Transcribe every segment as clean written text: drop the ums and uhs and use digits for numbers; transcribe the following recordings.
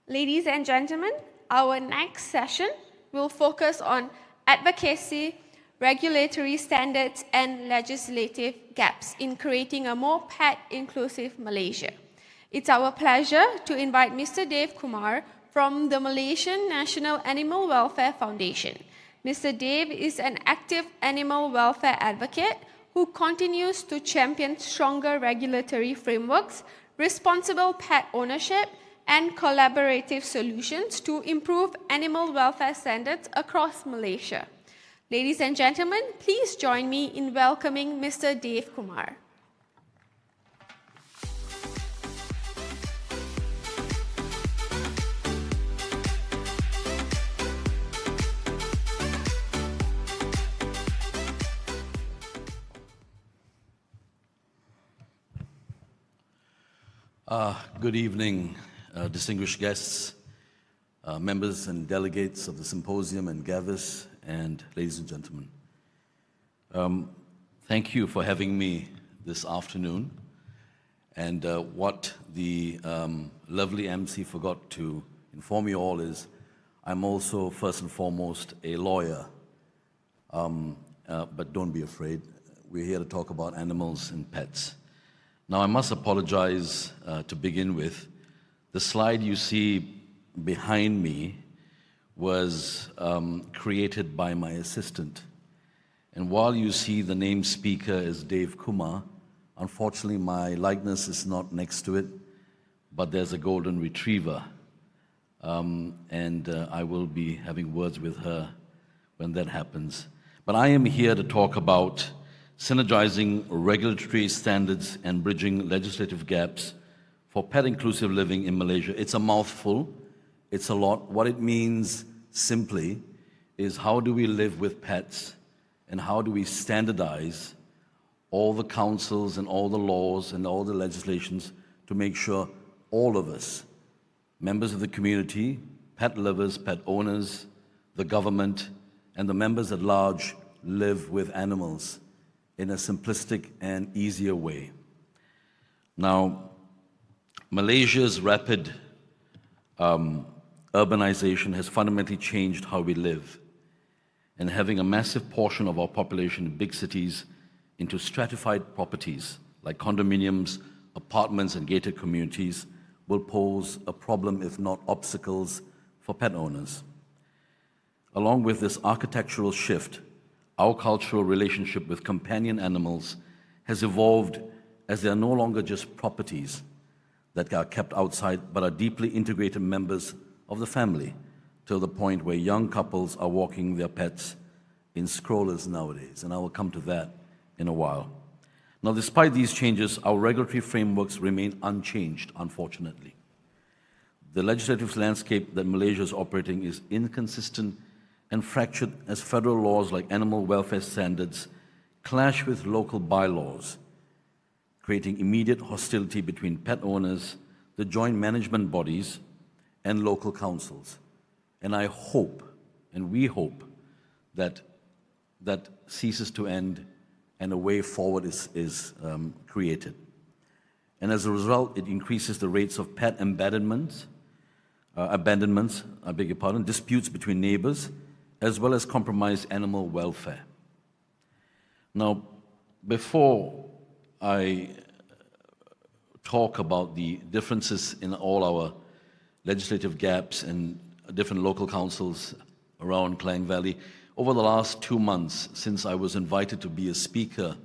Ladies and gentlemen, our next session will focus on advocacy, regulatory standards, and legislative gaps in creating a more pet-inclusive Malaysia. It's our pleasure to invite Mr. Devkumar from the Malaysian National Animal Welfare Foundation. Mr. Dev is an active animal welfare advocate who continues to champion stronger regulatory frameworks, responsible pet ownership, and collaborative solutions to improve animal welfare standards across Malaysia. Ladies and gentlemen, please join me in welcoming Mr. Devkumar. Good evening, distinguished guests, members and delegates of the Symposium and GAVIS, and ladies and gentlemen. Thank you for having me this afternoon. And what the lovely MC forgot to inform you all is I'm also, first and foremost, a lawyer. But don't be afraid. We're here to talk about animals and pets. Now, I must apologize to begin with. The slide you see behind me was created by my assistant. And while you see the named speaker as Devkumar, unfortunately my likeness is not next to it, but there's a golden retriever. I will be having words with her when that happens. But I am here to talk about synergizing regulatory standards and bridging legislative gaps for pet-inclusive living in Malaysia. It's a mouthful, it's a lot. What it means simply is how do we live with pets and how do we standardize all the councils and all the laws and all the legislations to make sure all of us, members of the community, pet lovers, pet owners, the government, and the members at large live with animals in a simplistic and easier way. Now, Malaysia's rapid urbanization has fundamentally changed how we live, and having a massive portion of our population in big cities into stratified properties like condominiums, apartments, and gated communities will pose a problem, if not obstacles, for pet owners. Along with this architectural shift, our cultural relationship with companion animals has evolved as they are no longer just properties that are kept outside, but are deeply integrated members of the family, to the point where young couples are walking their pets in strollers nowadays, and I will come to that in a while. Now, despite these changes, our regulatory frameworks remain unchanged, unfortunately. The legislative landscape that Malaysia is operating is inconsistent and fractured as federal laws like animal welfare standards clash with local bylaws, creating immediate hostility between pet owners, the joint management bodies, and local councils. And I hope, and we hope, that that ceases to end and a way forward is created. And as a result, it increases the rates of pet abandonments, disputes between neighbors, as well as compromised animal welfare. Now, before I talk about the differences in all our legislative gaps and different local councils around Klang Valley, over the last 2 months, since I was invited to be a speaker,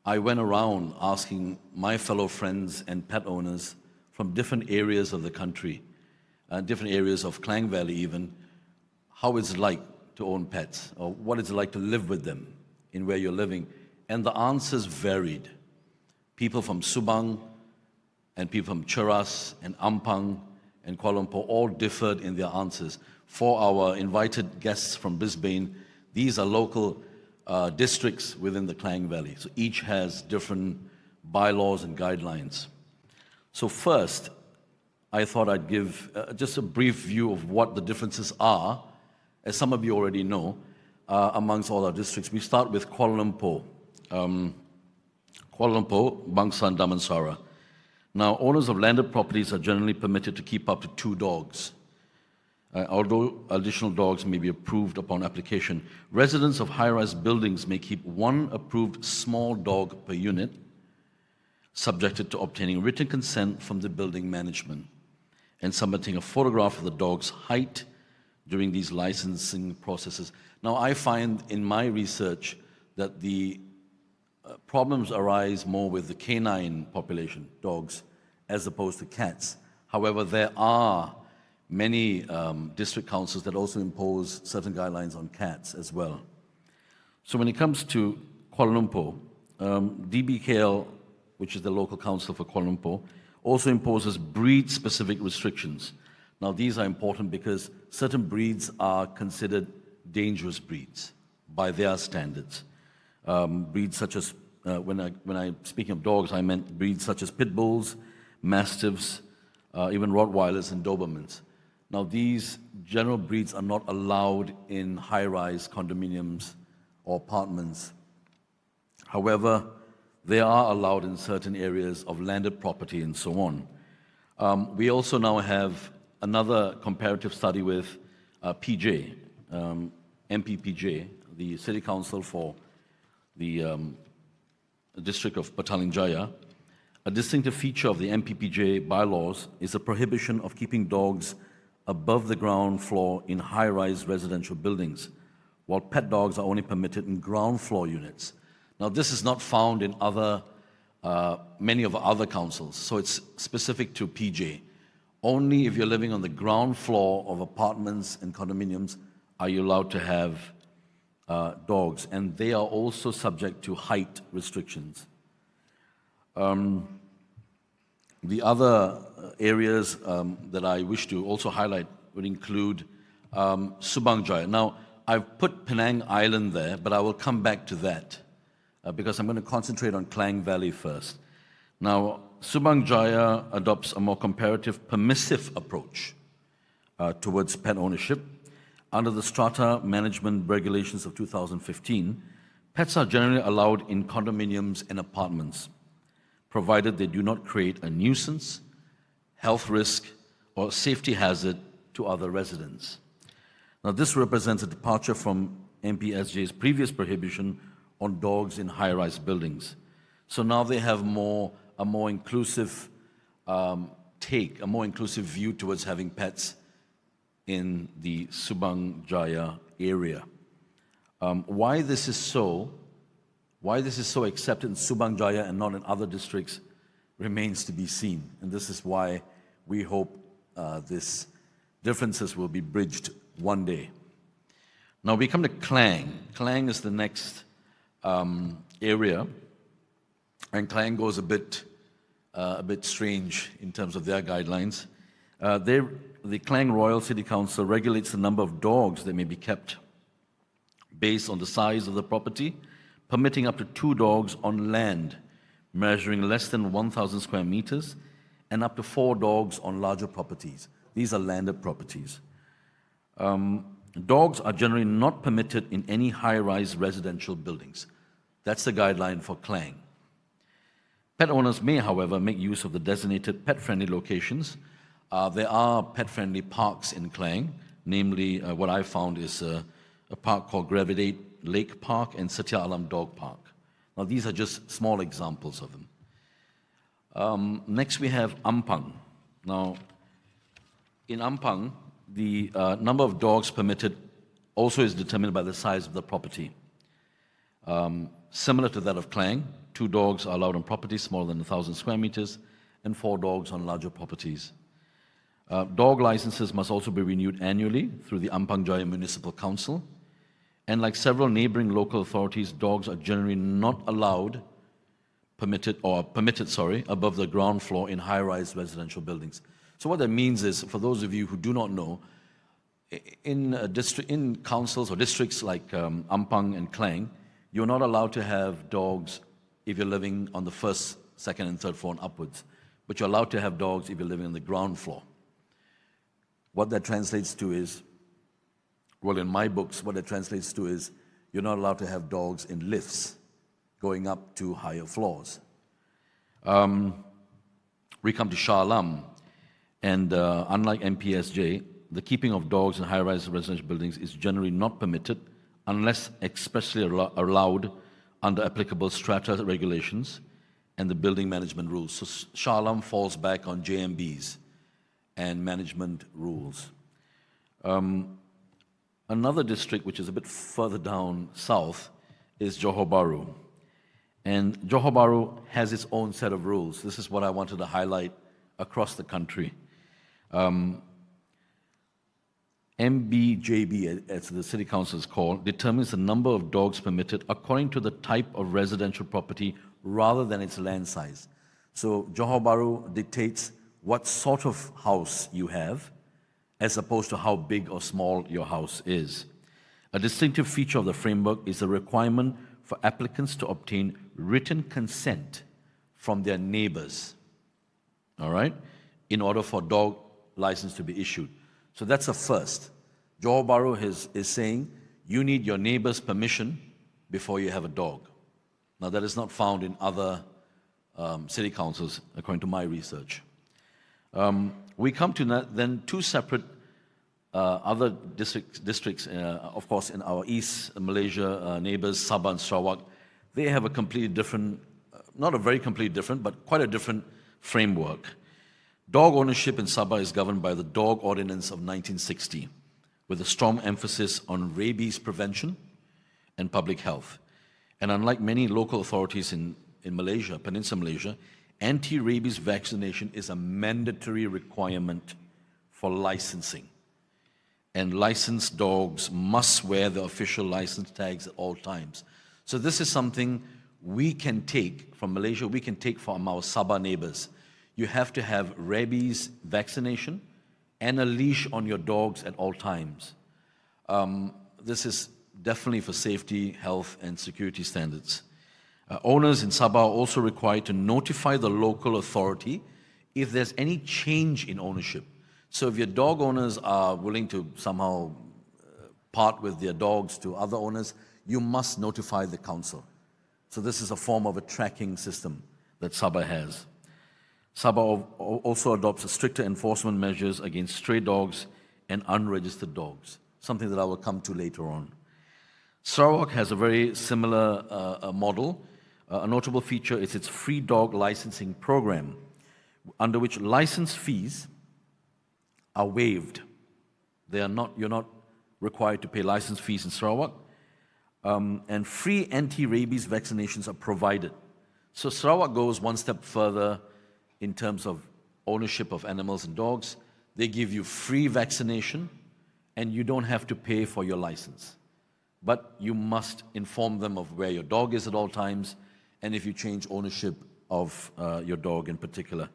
I went around asking my fellow friends and pet owners from different areas of the country, different areas of Klang Valley even, how it's like to own pets, or what it's like to live with them in where you're living. And the answers varied. People from Subang and people from Cheras and Ampang and Kuala Lumpur all differed in their answers. For our invited guests from Brisbane, these are local districts within the Klang Valley. So each has different bylaws and guidelines. So first, I thought I'd give just a brief view of what the differences are. As some of you already know, amongst all our districts. We start with Kuala Lumpur. Kuala Lumpur, Bangsar, Damansara. Now, owners of landed properties are generally permitted to keep up to 2 dogs. Although additional dogs may be approved upon application, residents of high-rise buildings may keep 1 approved small dog per unit, subjected to obtaining written consent from the building management and submitting a photograph of the dog's height during these licensing processes. Now, I find in my research that the problems arise more with the canine population, dogs, as opposed to cats. However, there are many district councils that also impose certain guidelines on cats as well. So when it comes to Kuala Lumpur, DBKL, which is the local council for Kuala Lumpur, also imposes breed-specific restrictions. Now, these are important because certain breeds are considered dangerous breeds by their standards. Breeds such as, when I speaking of dogs, I meant breeds such as pit bulls, mastiffs, even Rottweilers and Dobermans. Now, these general breeds are not allowed in high-rise condominiums or apartments. However, they are allowed in certain areas of landed property and so on. We also now have another comparative study with PJ, MPPJ, the City Council for the district of Putrajaya. A distinctive feature of the MPPJ bylaws is the prohibition of keeping dogs above the ground floor in high-rise residential buildings, while pet dogs are only permitted in ground floor units. Now, this is not found in many of the other councils, so it's specific to PJ. Only if you're living on the ground floor of apartments and condominiums are you allowed to have dogs, and they are also subject to height restrictions. The other areas that I wish to also highlight would include Subang Jaya. Now, I've put Penang Island there, but I will come back to that because I'm going to concentrate on Klang Valley first. Now, Subang Jaya adopts a more comparative, permissive approach towards pet ownership. Under the Strata Management Regulations of 2015, pets are generally allowed in condominiums and apartments, provided they do not create a nuisance, health risk, or safety hazard to other residents. Now, this represents a departure from MPSJ's previous prohibition on dogs in high-rise buildings. So now they have a more inclusive take, a more inclusive view towards having pets in the Subang Jaya area. Why this is so accepted in Subang Jaya and not in other districts remains to be seen. And this is why we hope these differences will be bridged one day. Now we come to Klang. Klang is the next area, and Klang goes a bit strange in terms of their guidelines. The Klang Royal City Council regulates the number of dogs that may be kept based on the size of the property, permitting up to 2 dogs on land measuring less than 1,000 square meters and up to 4 dogs on larger properties. These are landed properties. Dogs are generally not permitted in any high-rise residential buildings. That's the guideline for Klang. Pet owners may, however, make use of the designated pet-friendly locations. There are pet-friendly parks in Klang, namely what I found is a park called Gravitate Lake Park and Satya Alam Dog Park. Now, these are just small examples of them. Next, we have Ampang. Now, in Ampang, the number of dogs permitted also is determined by the size of the property. Similar to that of Klang, 2 dogs are allowed on properties smaller than 1,000 square meters and 4 dogs on larger properties. Dog licenses must also be renewed annually through the Ampang Jaya Municipal Council. And like several neighboring local authorities, dogs are generally not permitted above the ground floor in high-rise residential buildings. So what that means is, for those of you who do not know, in councils or districts like Ampang and Klang, you're not allowed to have dogs if you're living on the 1st, 2nd, and 3rd floor and upwards. But you're allowed to have dogs if you're living on the ground floor. What that translates to is, well, in my books, what it translates to is you're not allowed to have dogs in lifts going up to higher floors. We come to Shah Alam, and unlike MPSJ, the keeping of dogs in high-rise residential buildings is generally not permitted unless expressly allowed under applicable strata regulations and the building management rules. So Shah Alam falls back on JMBs and management rules. Another district which is a bit further down south is Johor Bahru. And Johor Bahru has its own set of rules. This is what I wanted to highlight across the country. MBJB, as the City Council is called, determines the number of dogs permitted according to the type of residential property rather than its land size. So Johor Bahru dictates what sort of house you have as opposed to how big or small your house is. A distinctive feature of the framework is the requirement for applicants to obtain written consent from their neighbors, all right, in order for dog license to be issued. So that's a first. Johor Bahru is saying you need your neighbor's permission before you have a dog. Now that is not found in other city councils, according to my research. We come to then two separate other districts, of course, in our East Malaysia neighbors, Sabah and Sarawak. They have a completely different, not a very completely different, but quite a different framework. Dog ownership in Sabah is governed by the Dog Ordinance of 1960, with a strong emphasis on rabies prevention and public health. And unlike many local authorities in Malaysia, Peninsular Malaysia, anti-rabies vaccination is a mandatory requirement for licensing. And licensed dogs must wear the official license tags at all times. So this is something we can take from Malaysia, we can take from our Sabah neighbors. You have to have rabies vaccination and a leash on your dogs at all times. This is definitely for safety, health, and security standards. Owners in Sabah are also required to notify the local authority if there's any change in ownership. So if your dog owners are willing to somehow part with their dogs to other owners, you must notify the council. So this is a form of a tracking system that Sabah has. Sabah also adopts stricter enforcement measures against stray dogs and unregistered dogs, something that I will come to later on. Sarawak has a very similar model. A notable feature is its free dog licensing program, under which license fees are waived. You're not required to pay license fees in Sarawak, and free anti-rabies vaccinations are provided. So Sarawak goes one step further in terms of ownership of animals and dogs. They give you free vaccination, and you don't have to pay for your license. But you must inform them of where your dog is at all times, and if you change ownership of your dog in particular.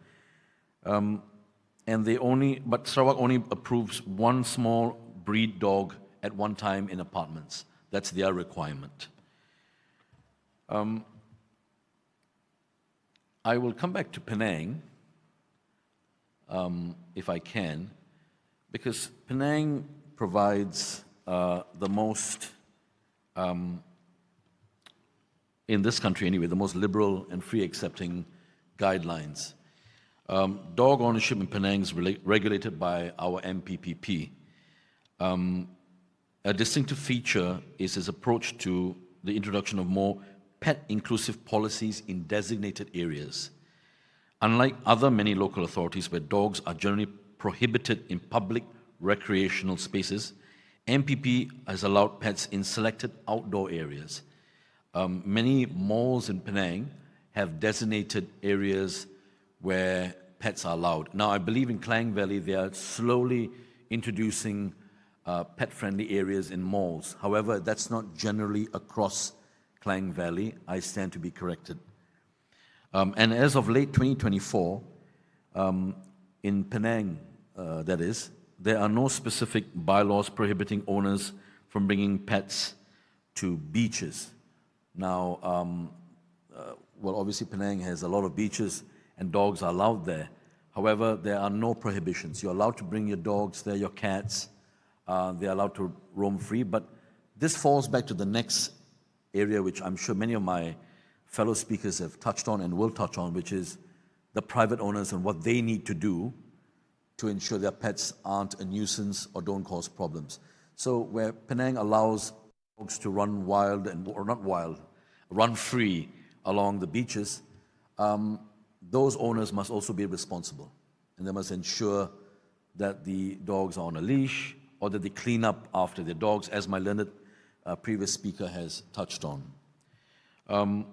But Sarawak only approves one small breed dog at one time in apartments. That's their requirement. I will come back to Penang, if I can, because Penang provides the most, in this country anyway, the most liberal and free-accepting guidelines. Dog ownership in Penang is regulated by our MPPP. A distinctive feature is his approach to the introduction of more pet-inclusive policies in designated areas. Unlike many local authorities where dogs are generally prohibited in public recreational spaces, MPP has allowed pets in selected outdoor areas. Many malls in Penang have designated areas where pets are allowed. Now, I believe in Klang Valley, they are slowly introducing pet-friendly areas in malls. However, that's not generally across Klang Valley. I stand to be corrected. And as of late 2024, in Penang, that is, there are no specific bylaws prohibiting owners from bringing pets to beaches. Now, well, obviously Penang has a lot of beaches and dogs are allowed there. However, there are no prohibitions. You're allowed to bring your dogs there, your cats. They're allowed to roam free. But this falls back to the next area, which I'm sure many of my fellow speakers have touched on and will touch on, which is the private owners and what they need to do to ensure their pets aren't a nuisance or don't cause problems. So where Penang allows dogs to run wild, or not wild, run free along the beaches, those owners must also be responsible. And they must ensure that the dogs are on a leash or that they clean up after their dogs, as my learned previous speaker has touched on. I'm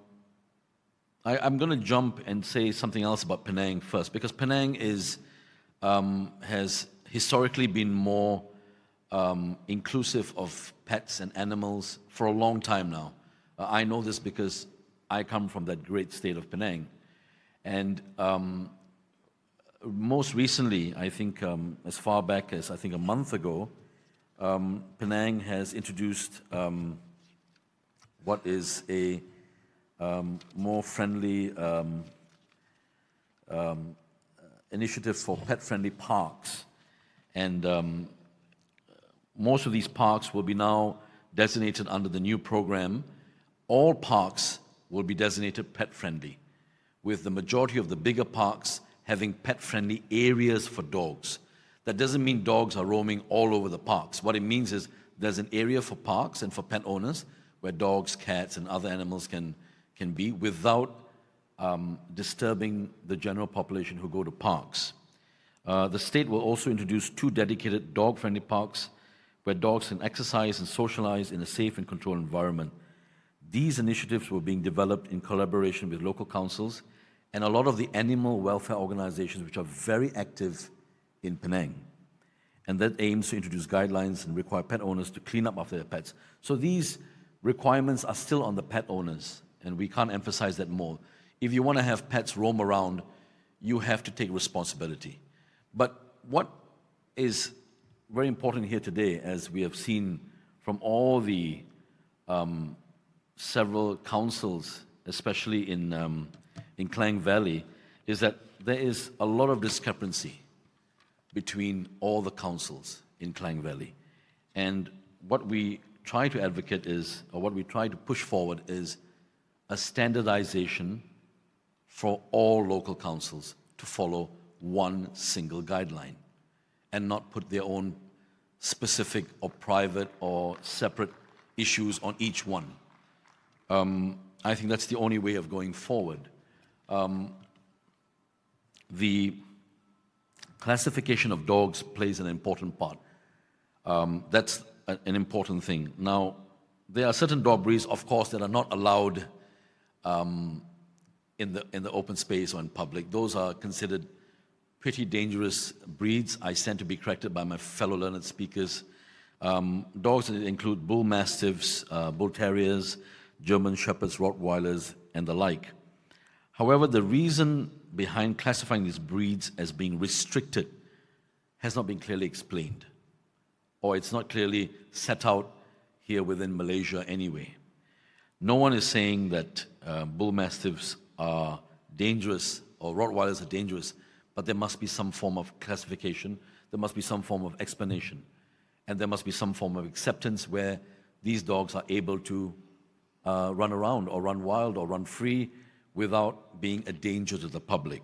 going to jump and say something else about Penang first, because Penang has historically been more inclusive of pets and animals for a long time now. I know this because I come from that great state of Penang. And most recently, I think as far back as I think a month ago, Penang has introduced what is a more friendly initiative for pet-friendly parks. And most of these parks will be now designated under the new program. All parks will be designated pet-friendly, with the majority of the bigger parks having pet-friendly areas for dogs. That doesn't mean dogs are roaming all over the parks. What it means is there's an area for parks and for pet owners where dogs, cats, and other animals can be without disturbing the general population who go to parks. The state will also introduce 2 dedicated dog-friendly parks where dogs can exercise and socialize in a safe and controlled environment. These initiatives were being developed in collaboration with local councils and a lot of the animal welfare organizations which are very active in Penang. And that aims to introduce guidelines and require pet owners to clean up after their pets. So these requirements are still on the pet owners, and we can't emphasize that more. If you want to have pets roam around, you have to take responsibility. But what is very important here today, as we have seen from all the several councils, especially in Klang Valley, is that there is a lot of discrepancy between all the councils in Klang Valley. And what we try to advocate is, or what we try to push forward is a standardization for all local councils to follow one single guideline and not put their own specific or private or separate issues on each one. I think that's the only way of going forward. The classification of dogs plays an important part. That's an important thing. Now, there are certain dog breeds, of course, that are not allowed in the open space or in public. Those are considered pretty dangerous breeds. I stand to be corrected by my fellow learned speakers. Dogs that include bull mastiffs, bull terriers, German shepherds, Rottweilers, and the like. However, the reason behind classifying these breeds as being restricted has not been clearly explained, or it's not clearly set out here within Malaysia anyway. No one is saying that bull mastiffs are dangerous or Rottweilers are dangerous, but there must be some form of classification, there must be some form of explanation, and there must be some form of acceptance where these dogs are able to run around or run wild or run free without being a danger to the public.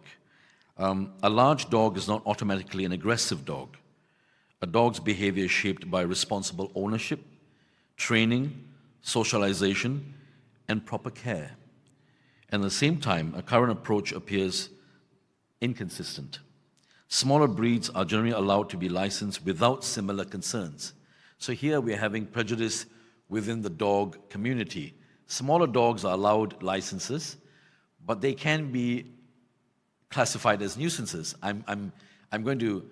A large dog is not automatically an aggressive dog. A dog's behavior is shaped by responsible ownership, training, socialization, and proper care. And at the same time, a current approach appears inconsistent. Smaller breeds are generally allowed to be licensed without similar concerns. So here we are having prejudice within the dog community. Smaller dogs are allowed licenses, but they can be classified as nuisances. I'm going to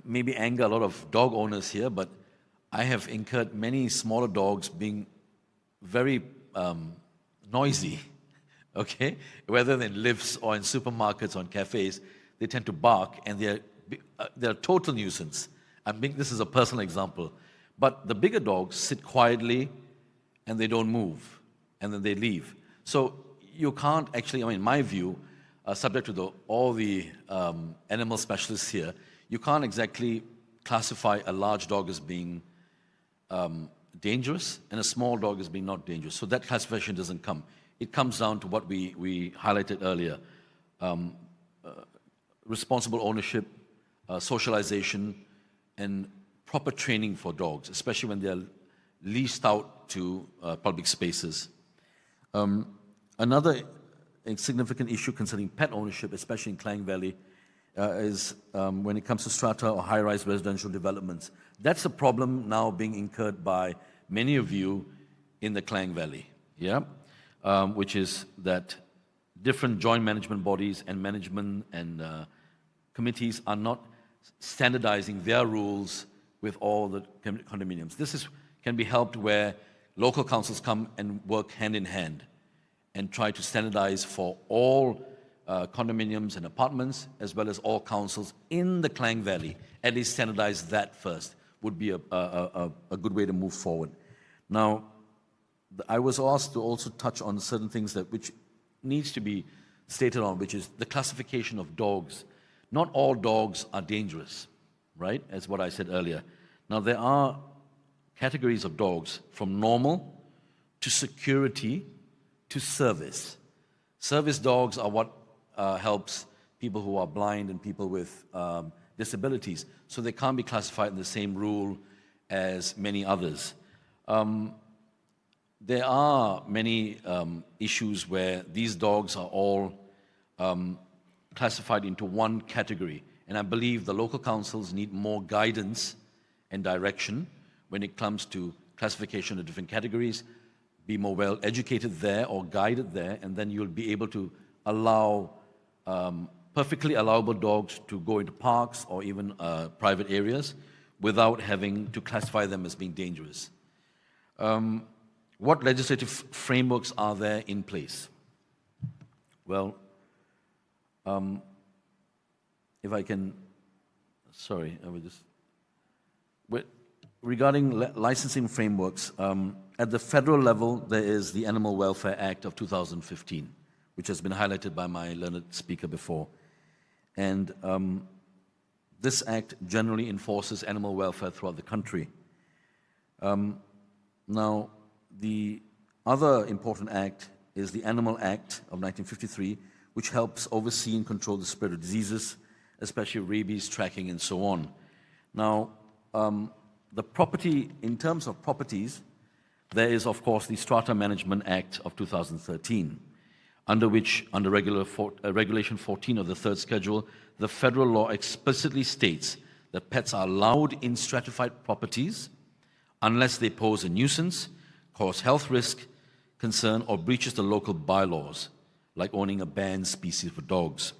maybe anger a lot of dog owners here, but I have incurred many smaller dogs being very noisy, okay? Whether in lifts or in supermarkets or in cafes, they tend to bark, and they're a total nuisance. This is a personal example. But the bigger dogs sit quietly, and they don't move, and then they leave. So you can't actually, in my view, subject to all the animal specialists here, you can't exactly classify a large dog as being dangerous and a small dog as being not dangerous. So that classification doesn't come. It comes down to what we highlighted earlier. responsible ownership, socialization, and proper training for dogs, especially when they're leased out to public spaces. Another significant issue concerning pet ownership, especially in Klang Valley, is when it comes to strata or high-rise residential developments. That's a problem now being incurred by many of you in the Klang Valley, yeah? Which is that different joint management bodies and management and committees are not standardizing their rules with all the condominiums. This can be helped where local councils come and work hand in hand and try to standardize for all condominiums and apartments, as well as all councils in the Klang Valley. At least standardize that first would be a good way to move forward. Now, I was asked to also touch on certain things which needs to be stated on, which is the classification of dogs. Not all dogs are dangerous, right? As what I said earlier. Now, there are categories of dogs from normal to security to service. Service dogs are what helps people who are blind and people with disabilities, so they can't be classified in the same rule as many others. There are many issues where these dogs are all classified into one category, and I believe the local councils need more guidance and direction when it comes to classification of different categories. Be more well educated there or guided there, and then you'll be able to allow perfectly allowable dogs to go into parks or even private areas without having to classify them as being dangerous. What legislative frameworks are there in place? Well, if I can, sorry, I will just, regarding licensing frameworks, at the federal level, there is the Animal Welfare Act of 2015, which has been highlighted by my learned speaker before. And this act generally enforces animal welfare throughout the country. Now, the other important act is the Animal Act of 1953, which helps oversee and control the spread of diseases, especially rabies, tracking, and so on. Now, the property, in terms of properties, there is, of course, the Strata Management Act of 2013, under which, under Regulation 14 of the third schedule, the federal law explicitly states that pets are allowed in stratified properties unless they pose a nuisance, cause health risk, concern, or breaches the local bylaws, like owning a banned species for dogs.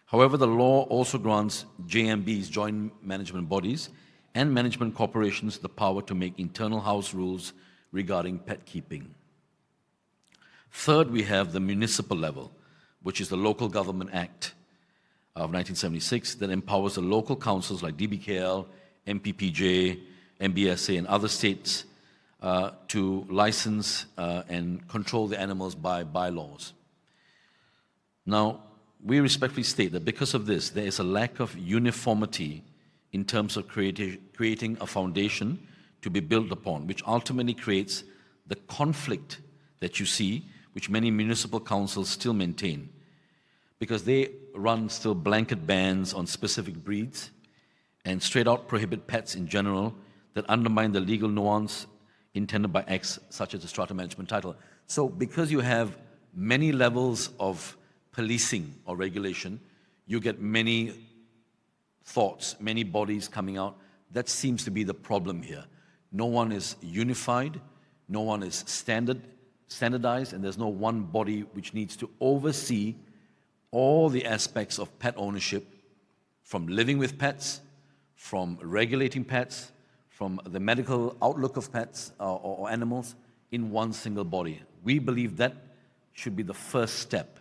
However, the law also grants JMBs, joint management bodies, and management corporations the power to make internal house rules regarding pet keeping. Third, we have the municipal level, which is the Local Government Act of 1976 that empowers the local councils like DBKL, MPPJ, MBSA, and other states to license and control the animals by bylaws. Now, we respectfully state that because of this, there is a lack of uniformity in terms of creating a foundation to be built upon, which ultimately creates the conflict that you see, which many municipal councils still maintain, because they run still blanket bans on specific breeds and straight out prohibit pets in general that undermine the legal nuance intended by acts such as the Strata Management title. So because you have many levels of policing or regulation, you get many thoughts, many bodies coming out. That seems to be the problem here. No one is unified, no one is standardized, and there's no one body which needs to oversee all the aspects of pet ownership, from living with pets, from regulating pets, from the medical outlook of pets or animals in one single body. We believe that should be the first step.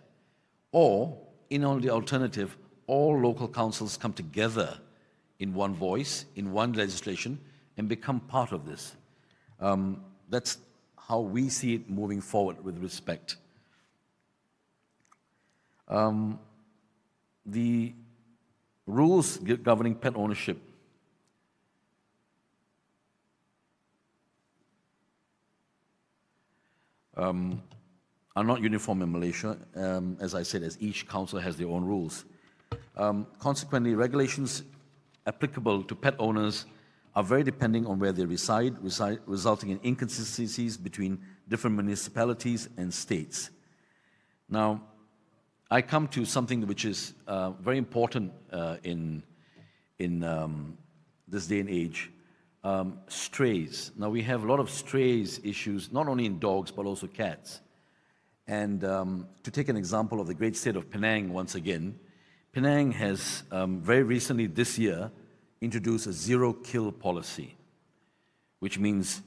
Or, in the alternative, all local councils come together in one voice, in one legislation, and become part of this. That's how we see it moving forward with respect. The rules governing pet ownership are not uniform in Malaysia, as I said, as each council has their own rules. Consequently, regulations applicable to pet owners are very depending on where they reside, resulting in inconsistencies between different municipalities and states. Now, I come to something which is very important in this day and age, strays. Now, we have a lot of strays issues, not only in dogs, but also cats. And to take an example of the great state of Penang once again, Penang has very recently this year introduced a zero-kill policy, which means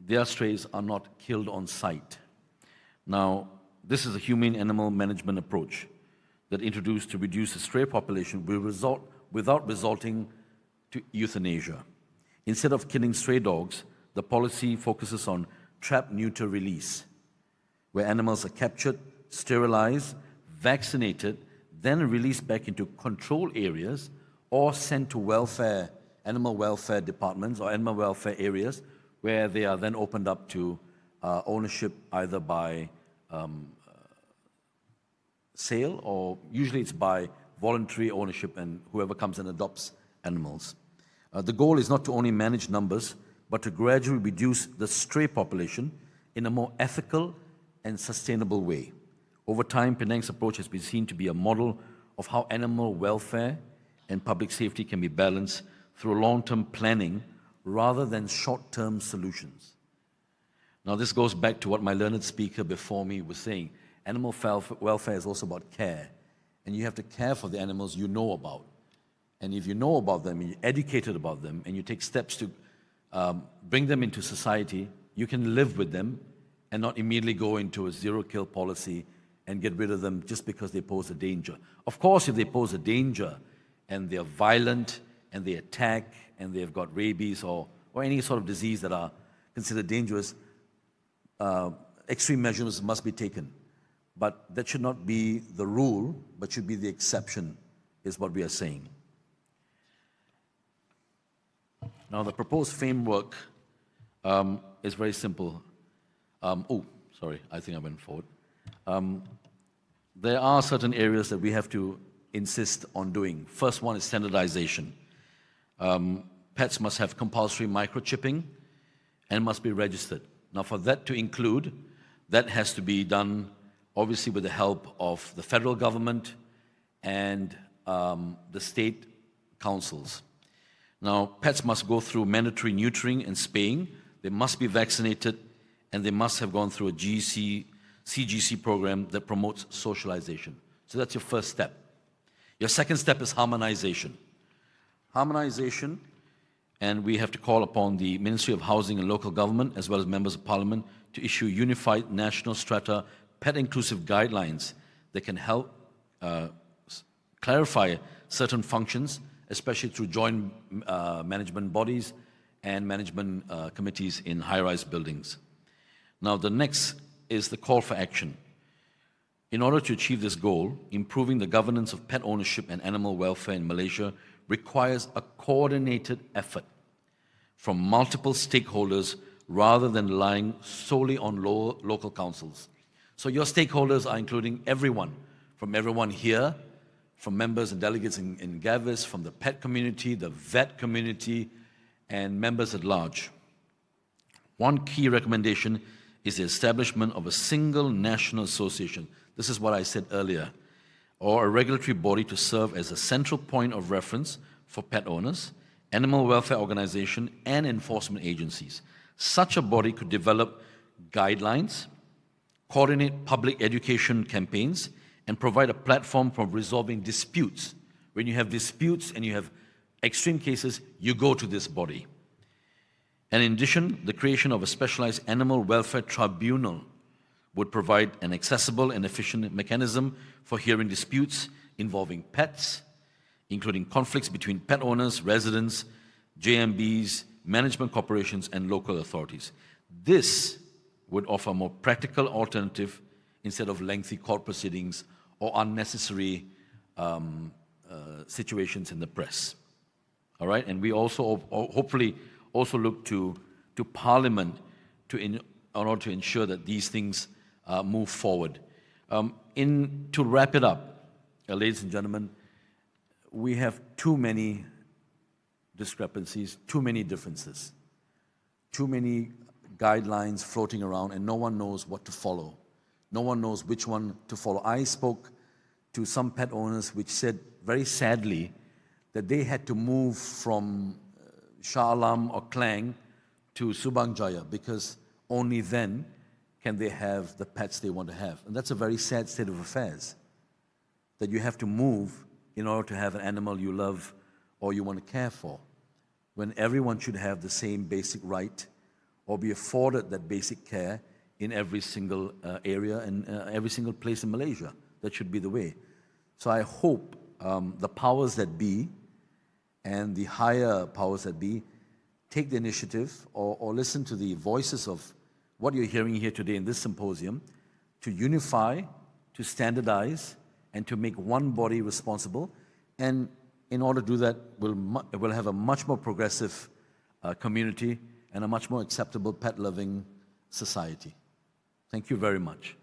their strays are not killed on site. Now, this is a humane animal management approach that introduced to reduce the stray population without resulting to euthanasia. Instead of killing stray dogs, the policy focuses on trap, neuter, release, where animals are captured, sterilized, vaccinated, then released back into control areas or sent to animal welfare departments or animal welfare areas, where they are then opened up to ownership either by sale, or usually it's by voluntary ownership and whoever comes and adopts animals. The goal is not to only manage numbers, but to gradually reduce the stray population in a more ethical and sustainable way. Over time, Penang's approach has been seen to be a model of how animal welfare and public safety can be balanced through long-term planning rather than short-term solutions. Now, this goes back to what my learned speaker before me was saying. Animal welfare is also about care, and you have to care for the animals you know about. And if you know about them, and you're educated about them, and you take steps to bring them into society, you can live with them and not immediately go into a zero-kill policy and get rid of them just because they pose a danger. Of course, if they pose a danger and they're violent and they attack and they've got rabies or any sort of disease that are considered dangerous, extreme measures must be taken. But that should not be the rule, but should be the exception, is what we are saying. Now, the proposed framework is very simple. I think I went forward. There are certain areas that we have to insist on doing. First one is standardization. Pets must have compulsory microchipping and must be registered. Now, for that to include, that has to be done obviously with the help of the federal government and the state councils. Now, pets must go through mandatory neutering and spaying. They must be vaccinated, and they must have gone through a CGC program that promotes socialization. So that's your first step. Your second step is harmonization. Harmonization, and we have to call upon the Ministry of Housing and Local Government, as well as members of Parliament, to issue unified national strata pet-inclusive guidelines that can help clarify certain functions, especially through joint management bodies and management committees in high-rise buildings. Now, the next is the call for action. In order to achieve this goal, improving the governance of pet ownership and animal welfare in Malaysia requires a coordinated effort from multiple stakeholders rather than relying solely on local councils. So your stakeholders are including everyone, from everyone here, from members and delegates in GAVIS, from the pet community, the vet community, and members at large. One key recommendation is the establishment of a single national association. This is what I said earlier, or a regulatory body to serve as a central point of reference for pet owners, animal welfare organizations, and enforcement agencies. Such a body could develop guidelines, coordinate public education campaigns, and provide a platform for resolving disputes. When you have disputes and you have extreme cases, you go to this body. And in addition, the creation of a specialized animal welfare tribunal would provide an accessible and efficient mechanism for hearing disputes involving pets, including conflicts between pet owners, residents, JMBs, management corporations, and local authorities. This would offer a more practical alternative instead of lengthy court proceedings or unnecessary situations in the press. All right, and we also hopefully also look to Parliament in order to ensure that these things move forward. To wrap it up, ladies and gentlemen, we have too many discrepancies, too many differences, too many guidelines floating around, and no one knows what to follow. No one knows which one to follow. I spoke to some pet owners which said very sadly that they had to move from Shah Alam or Klang to Subang Jaya because only then can they have the pets they want to have. And that's a very sad state of affairs, that you have to move in order to have an animal you love or you want to care for, when everyone should have the same basic right or be afforded that basic care in every single area and every single place in Malaysia. That should be the way. So I hope the powers that be and the higher powers that be take the initiative or listen to the voices of what you're hearing here today in this symposium to unify, to standardize, and to make one body responsible. And in order to do that, we'll have a much more progressive community and a much more acceptable pet-loving society. Thank you very much.